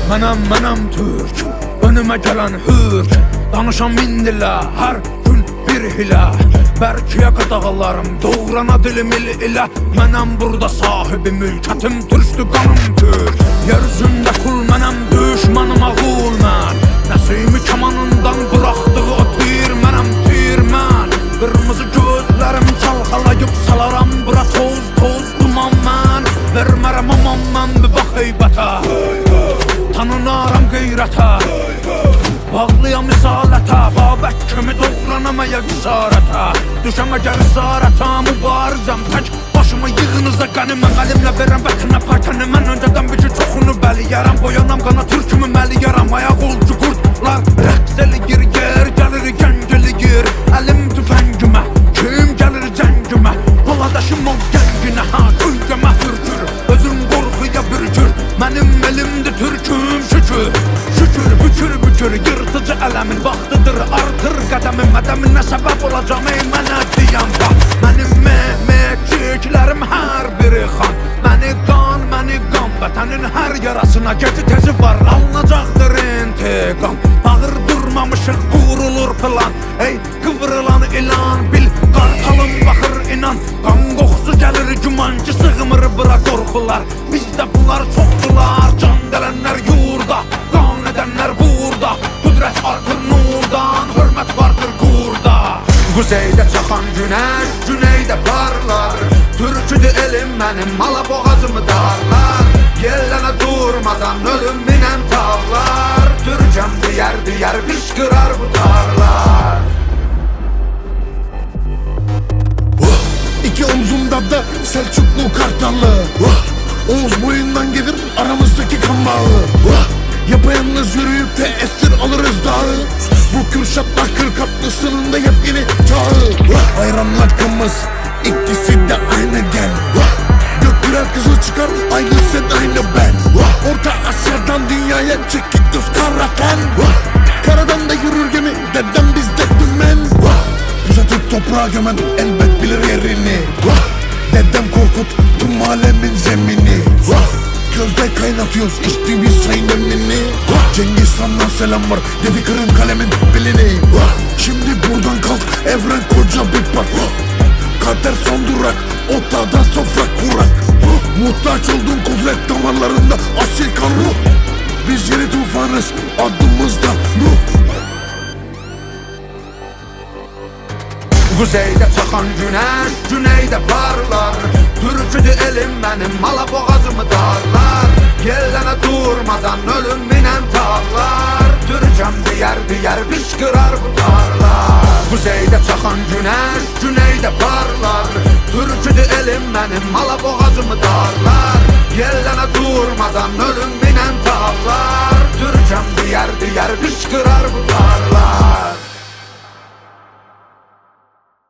Mənəm Türk, önümə gələn hürk. Danışan min dilə, hər gün bir hilə. Bərkiyə qadağalarım, doğrana dilim ilə. Mənəm burada sahibi mülkətim, türkdü qanım Türk. Yer üzündə kul mənəm, düşmanım ağul mən. Nəsimi kamanından bıraxdığı o tir, mənəm tir mən. Qırmızı gözlərim çalxalayıb salaram bura toz toz duman mən. Vermərəm aman mən bir bax heybətə, tanınaram qeyrətə. Bağlıyam misalətə, Babək kimi doğranamaya qisarətə. Düşəm əgər isarətə, mübarizəm tək başımı yığınıza qəniməm. Əlimlə verəm vətənə paytəni, mən öncədən bir ki çoxunu bəliyərəm. Boyanam qana türkümü məliyərəm, ayaq olcu qurtlar rəqs eləyir, yer gəlir gəng eləyir. Əlim tüfəngimə, kim gəlir cəngimə, Baladaşım ol gənginə, ha gölgəmə hürkür. Özüm qorxuya bürkür, mənim elimdir türküm şükür. Şükür, bükür, bükür, yırtıcı ələmin vaxtıdır, artır qədəmin. Mədəminə səbəb olacam, ey mənə deyən bax. Mənim mehmekçiklərim hər biri xan. Məni qan, vətənin hər yarasına gecə tezi var, alınacaqdır intiqam. Ağır durmamışıq, qurulur plan, ey qıvrılan ilan. Bil, qartalım baxır inan, qan qoxusu gəlir güman ki sığmır bura qorxular. Bizdə bunlar çoxdular, can gələnlər yurda, qan edənlər burada. Qüdrət artır nurdan, hörmət vardır qurda. Quzeydə çaxan günəş, güneydə parlar. Türküdür elim mənim, mala boğazımı darlar. Yellənə durmadan ölüm minən tağlar. Türkəm diyər qışqırar bu tarlar. İki omzumda da Selçuklu Kartallı. Oğuz boyundan gelir aramızdaki kan bağı. Yapayalnız yürüyüp de esir alırız dağı. Bu Kürşat'la Kırkatlısının da yepyeni çağı. Ayranla kımız, ikisi de aynı gen. Gökbirer kızıl çıkar, aynı sen aynı ben. Orta Asya'dan dünyaya çekik göz karaten. Karadan da yürür gemi, dedem bizde dümen. Bize Türk toprağa gömen elbet bilir yerini. Dedem Korkut tüm alemin zemini. Gözde kaynatıyoruz içtiğimiz çayın demlini. Cengiz Han'dan selam var, dedi kırın kalemin bilini. Şimdi buradan kalk, evren koca bir park. Kader son durak, ortada sofra kurak. Muhtaç olduğun kudret damarlarında asil kan ruh. Biz yeni tufanız, adımızda ruh. Quzeydə çaxan günəş, güneydə parlar. Türküdür elim mənim, mala boğazımı darlar. Yellənə durmadan ölüm minən tağlar. Türkəm diyər qışqırar bu tarlar. Quzeydə çaxan günəş, güneydə parlar. Türküdür elim mənim, mala boğazımı darlar. Yellənə durmadan ölüm minən tağlar. Türkəm diyər qışqırar bu tarlar.